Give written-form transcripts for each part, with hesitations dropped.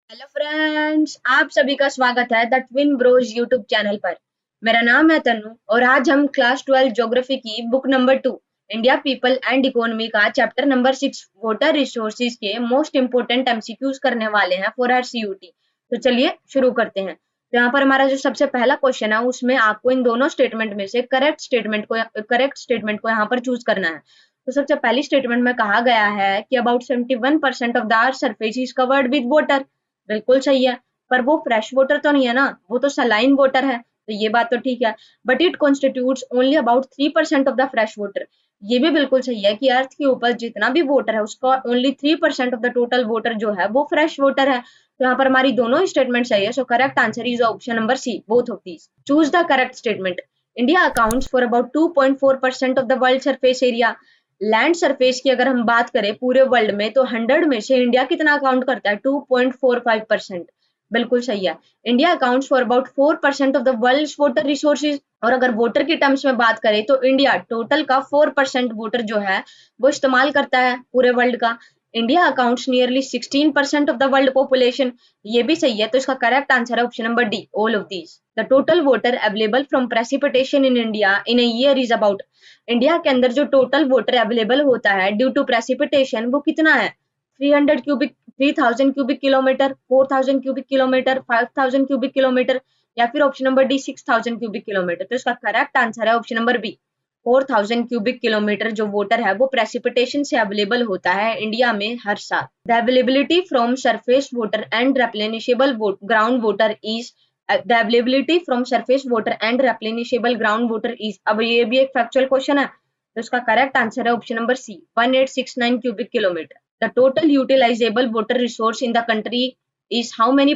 Hello friends, आप सभी का स्वागत है the twin bros YouTube channel पर। मेरा नाम है तन्नू और आज हम क्लास 12 ज्योग्राफी की book number 2 India people and economy का चैप्टर नंबर 6 वाटर रिसोर्सेज के मोस्ट इंपोर्टेंट एमसीक्यूज करने वाले हैं फॉर आवर सीयूटी। तो चलिए शुरू करते हैं। तो यहाँ पर हमारा जो सबसे पहला क्वेश्चन है उसमें आपको इन दोनों स्टेटमेंट में से करेक्ट स्टेटमेंट को यहाँ पर चूज करना है। तो सबसे पहली स्टेटमेंट में कहा गया है कि about 71% of the earth surface is covered with water. बिल्कुल सही है, पर वो फ्रेश वाटर तो नहीं है ना, वो तो सलाइन वाटर है, तो ये बात तो ठीक है। But it constitutes only about 3% of the fresh water. ये भी बिल्कुल सही है कि अर्थ के ऊपर जितना भी वाटर है उसका only 3% of the total water जो है वो फ्रेश वाटर है। तो यहाँ पर हमारी दोनों स्टेटमेंट सही है। So correct answer is option number C, both of these. Choose the correct statement. India accounts for about 2.4% of the world surface area. Land surface की अगर हम बात करें पूरे वर्ल्ड में तो 100 में से इंडिया कितना अकाउंट करता है? 2.45%। बिल्कुल सही है। India accounts for about 4% of the world water resources. और अगर वाटर की टर्म्स में बात करें तो इंडिया टोटल का 4% वाटर जो है वो इस्तेमाल करता है पूरे वर्ल्ड का। India accounts nearly 16% of the world population. ये भी सही है, तो इसका करेक्ट आंसर है option number D, all of these. The total water available from precipitation in India in a year is about. India के अंदर जो टोटल वाटर अवेलेबल होता है ड्यू टू प्रेसिपिटेशन वो कितना है? 300 cubic 3000 cubic kilometre, 4000 cubic kilometre, 5000 cubic kilometre, या फिर option number D 6000 cubic kilometre. तो इसका करेक्ट आंसर है option number B, 4000 cubic kilometre जो वाटर है वो प्रेसिपिटेशन से अवेलेबल होता है इंडिया में हर साल। The availability from surface water and replenishable ground water is. The availability from surface water and replenishable ground water is. अब ये भी एक फैक्चुअल क्वेश्चन है, तो इसका करेक्ट आंसर है option number C, 1869 cubic kilometre. The total utilisable water resource in the country is how many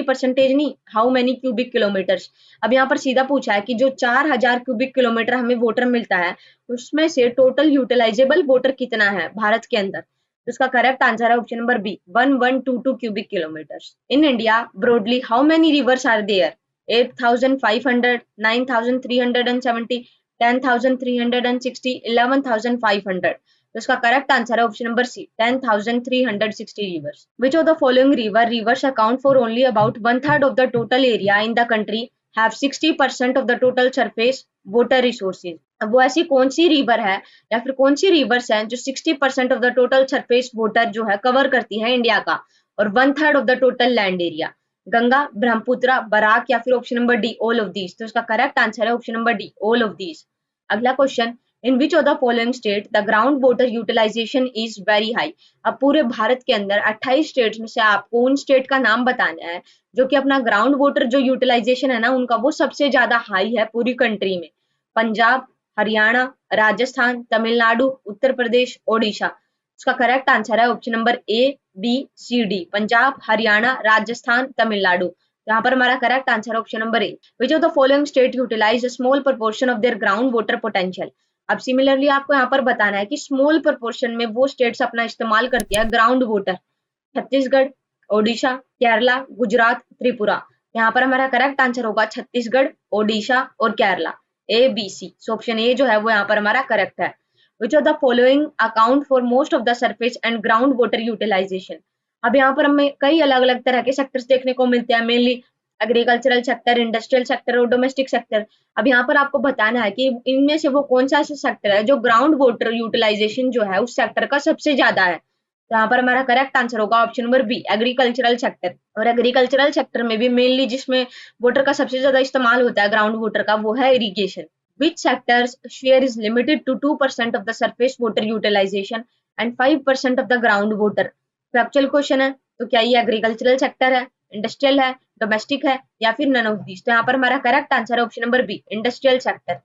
percentage नहीं, how many cubic kilometres. अब यहाँ पर सीधा पूछा है कि जो 4000 क्यूबिक किलोमीटर हमें वाटर मिलता है उसमें से टोटल यूटिलाइजेबल वाटर कितना है भारत के अंदर। तो इसका करेक्ट आंसर है option number B, 1122 cubic kilometres. In India broadly how many rivers are there? 8500, 9370, 10360, 11500। तो इसका करेक्ट आंसर है option number C, 10360 rivers. Which of the following rivers account for only about one third of the total area in the country have 60% of the total surface water resources. अब वो ऐसी कौन सी river है या फिर कौन सी reverse है जो 60% of the total surface water जो है कवर करती है इंडिया का और one third of the total land area? Ganga, Brahmaputra, Barak, या फिर option number D, all of these. तो इसका करेक्ट आंसर है option number D, all of these. अगला question, in which of the following state the ground water utilisation is very high. अब पूरे भारत के अंदर 28 स्टेट्स में से आपको उन स्टेट का नाम बताना है जो कि अपना ग्राउंड वाटर जो यूटिलाइजेशन है ना उनका वो सबसे ज्यादा हाई है पूरी कंट्री में। पंजाब, हरियाणा, राजस्थान, तमिलनाडु, उत्तर प्रदेश, ओडिशा। इसका करेक्ट आंसर है option number A, B, C, D, Punjab, Haryana, Rajasthan, Tamil Nadu. यहाँ पर हमारा correct answer option number A. Which of the following state utilise a small proportion of their ground water potential. अब सिमिलरली आपको यहाँ पर बताना है कि स्मॉल प्रोपोर्शन में वो स्टेट्स अपना इस्तेमाल करती है ग्राउंड वाटर। छत्तीसगढ़, ओडिशा, केरला, गुजरात, त्रिपुरा। यहाँ पर हमारा करेक्ट आंसर होगा छत्तीसगढ़, ओडिशा और Kerala, A, B, C. So option A जो है वो यहाँ पर हमारा करेक्ट है। Which of the following account for most of the surface and ground water utilisation. अब यहाँ पर हमें कई अलग अलग तरह के सेक्टर्स देखने को मिलते हैं, mainly agricultural sector, industrial sector और डोमेस्टिक सेक्टर। अब यहाँ पर आपको बताना है कि इनमें से वो कौन सा ऐसा सेक्टर है जो ग्राउंड वाटर यूटिलाइजेशन जो है उस सेक्टर का सबसे ज्यादा है। तो यहाँ पर हमारा करेक्ट आंसर होगा option number B, agricultural sector. और एग्रीकल्चरल सेक्टर में भी मेनली जिसमें वाटर का सबसे ज्यादा इस्तेमाल होता है ग्राउंड वाटर का वो है irrigation. Which sector's share is limited to 2% of the surface water utilization and 5% of the ground water? Factual question है, तो क्या ये एग्रीकल्चरल सेक्टर है, इंडस्ट्रियल है, डोमेस्टिक है, या फिर नन ऑफ दीज? तो यहाँ पर हमारा करेक्ट आंसर है option number B, industrial sector.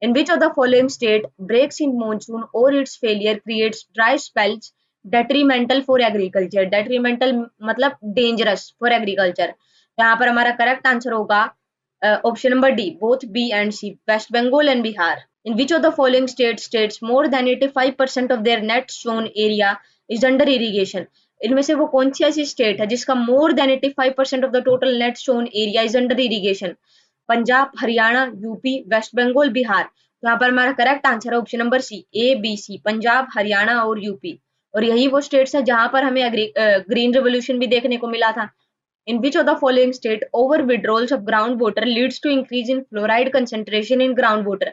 In which of the following state breaks in monsoon or its failure creates dry spells detrimental for agriculture? Detrimental मतलब dangerous for agriculture। यहाँ पर हमारा correct answer होगा option number D, both B and C, West Bengal and Bihar. In which of the following states more than 85% of their net sown area is under irrigation. इनमें से वो कौन सी ऐसी स्टेट है जिसका more than 85% of the total net sown area is under irrigation? Punjab, Haryana, UP, West Bengal, Bihar. तो यहाँ पर हमारा करेक्ट आंसर है ऑप्शन नंबर सी, ए, बी, सी, पंजाब, हरियाणा और यूपी। और यही वो स्टेट्स है जहां पर हमें ग्रीन रेवोल्यूशन भी देखने को मिला था। In which of the following state over withdrawals of groundwater leads to increase in fluoride concentration in groundwater?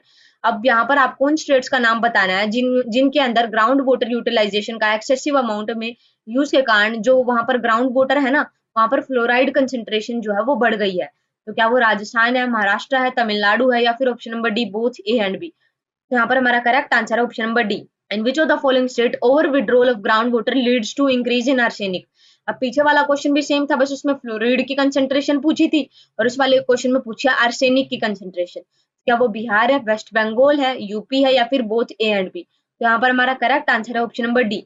अब यहाँ पर आपको उन स्टेट्स का नाम बताना है जिनके अंदर ग्राउंड वाटर यूटिलाइजेशन का एक्सेसिव अमाउंट में यूज के कारण जो वहां पर ग्राउंड वाटर है ना, वहां पर फ्लोराइड कंसेंट्रेशन जो है वो बढ़ गई है। तो क्या वो राजस्थान है, महाराष्ट्र है, तमिलनाडु है, या फिर option number D both A and B? तो यहाँ पर हमारा करेक्ट आंसर है option number D. And which of the following state over withdrawal of ground water leads to increase in arsenic? अब पीछे वाला क्वेश्चन भी सेम था, बस उसमें फ्लोराइड की कंसेंट्रेशन पूछी थी और इस वाले क्वेश्चन में पूछा आर्सेनिक की कंसेंट्रेशन। क्या वो बिहार है, वेस्ट बंगाल है, यूपी है, या फिर बोथ ए एंड बी? तो यहाँ पर हमारा करेक्ट आंसर है option number D,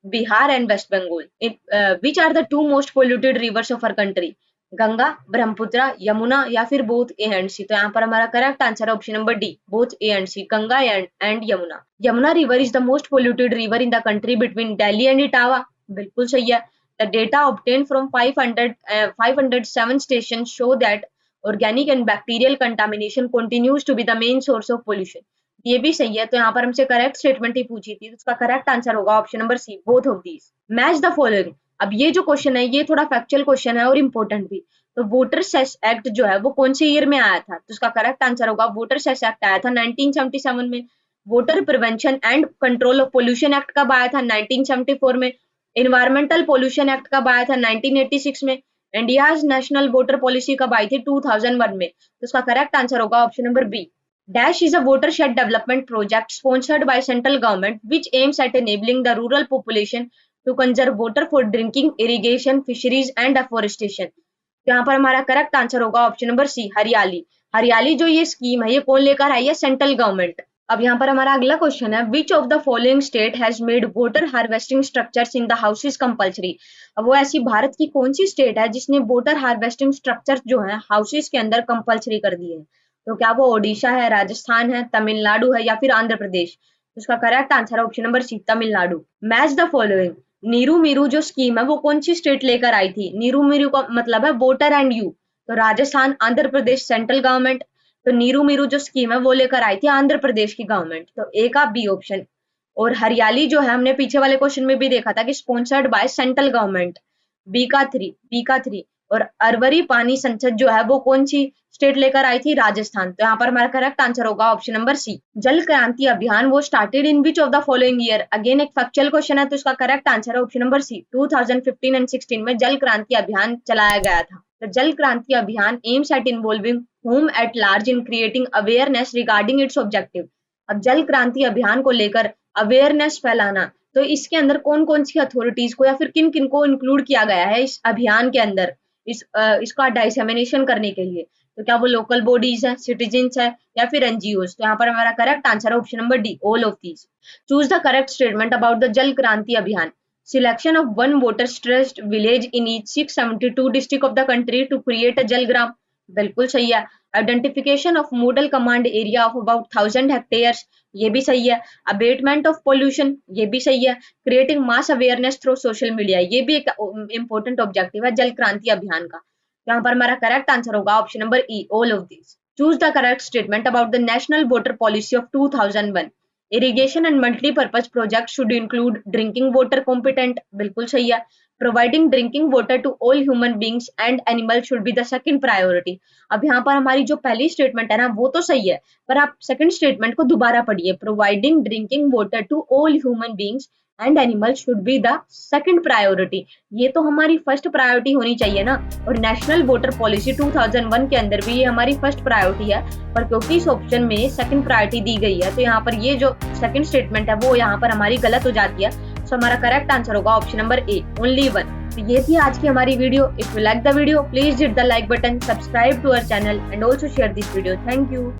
Bihar and West Bengal. Which are the 2 most polluted rivers of our country? Ganga, Brahmaputra, Yamuna, या फिर बोथ ए एंड सी? तो यहाँ पर हमारा करेक्ट आंसर है option number D, both A and C, Ganga and Yamuna. Yamuna river is the most polluted river in the country between Delhi and Etawah. बिल्कुल सही है। The data obtained from 507 stations show that organic and bacterial contamination continues to be the main source of pollution. ये भी सही है। तो यहाँ पर हमसे करेक्ट स्टेटमेंट ही पूछी थी, तो उसका करेक्ट आंसर होगा option number C, both of these. Match the following. अब ये जो क्वेश्चन है ये थोड़ा फैक्चुअल क्वेश्चन है और इम्पोर्टेंट भी। तो वोटर सेस एक्ट जो है वो कौन से ईयर में आया था? तो उसका करेक्ट आंसर होगा वोटर सेस एक्ट आया था 1977 में। Voter prevention and control of pollution act कब आया था? 1974 में। इन्वायरमेंटल पोल्यूशन एक्ट कब आया था? 1986 में। इंडियाज नेशनल वोटर पॉलिसी कब आई थी? 2001 में। तो उसका करेक्ट आंसर होगा option number B. Dash is a watershed development project sponsored by central government which aims at enabling the rural population to conserve water for drinking, irrigation, fisheries and afforestation. तो यहाँ पर हमारा correct answer होगा option number सी, हरियाली। हरियाली जो ये scheme है ये कौन लेकर आई है? Central government. अब यहाँ पर हमारा अगला क्वेश्चन है, which of the following state has made water harvesting structures in the houses compulsory? अब वो ऐसी भारत की कौन सी स्टेट है जिसने वाटर हार्वेस्टिंग स्ट्रक्चर जो है हाउसेस के अंदर कंपल्सरी कर दिए हैं? तो क्या वो ओडिशा है, राजस्थान है, तमिलनाडु है, या फिर आंध्र प्रदेश? तो उसका करेक्ट आंसर है option number C, Tamil Nadu. Match the following. Neeru Meeru जो स्कीम है वो कौन सी स्टेट लेकर आई थी? नीरू मीरू का मतलब है वाटर एंड यू। तो राजस्थान, आंध्र प्रदेश, सेंट्रल गवर्नमेंट। तो नीरू मीरू जो स्कीम है वो लेकर आई थी आंध्र प्रदेश की गवर्नमेंट। तो ए का बी ऑप्शन। और हरियाली जो है हमने पीछे वाले क्वेश्चन में भी देखा था कि sponsored by central government, B का थ्री। और अरवरी पानी संसद जो है वो कौन सी स्टेट लेकर आई थी? राजस्थान। तो यहाँ पर हमारा करेक्ट आंसर होगा ऑप्शन नंबर सी। जल क्रांति अभियान वो started in which of the following year? Again एक फैक्चुअल क्वेश्चन है, तो इसका करेक्ट आंसर है ऑप्शन नंबर सी, 2015 एंड 16 में जल क्रांति अभियान चलाया गया था। The जल क्रांति अभियान aims at involving whom at large in creating awareness regarding its objective. अब जल क्रांति अभियान को लेकर अवेयरनेस फैलाना, तो इसके अंदर कौन कौन सी अथॉरिटीज को या फिर किन किन को इंक्लूड किया गया है इस अभियान के अंदर, इसका डिसेमिनेशन करने के लिए? तो क्या वो लोकल बॉडीज है, सिटीजन्स है, या फिर एनजीओज? तो यहाँ पर हमारा करेक्ट आंसर है option number D, all of these. Choose the correct statement about the जल क्रांति अभियान। Selection of one water-stressed village in each 672 district of the country to create a Jalgram. बिल्कुल सही है। Identification of model command area of about 1000 hectares. ये भी सही है। Abatement of pollution. ये भी सही है। Creating mass awareness through social media. ये भी एक important objective है जल क्रांति अभियान का। यहाँ पर हमारा correct answer होगा option number E, all of these. Choose the correct statement about the National Water Policy of 2001. Irrigation and multi-purpose projects should include drinking water competent. बिल्कुल सही है। Providing drinking water to all human beings and animals should be the second priority. अब यहाँ पर हमारी जो पहली statement है ना वो तो सही है, पर आप सेकंड स्टेटमेंट को दोबारा पढ़िए। Providing drinking water to all human beings and animals should be the second priority. ये तो हमारी फर्स्ट प्रायोरिटी होनी चाहिए ना। और नेशनल वाटर पॉलिसी 2001 के अंदर भी ये हमारी फर्स्ट प्रायोरिटी है, पर क्योंकि इस ऑप्शन में सेकंड प्रायोरिटी दी गई है तो यहाँ पर ये जो सेकंड स्टेटमेंट है वो यहाँ पर हमारी गलत हो जाती है। सो हमारा करेक्ट आंसर होगा option number A, only one. तो ये थी आज की हमारी video. If you like the video please hit the like button, subscribe to our channel and also share this video. Thank you.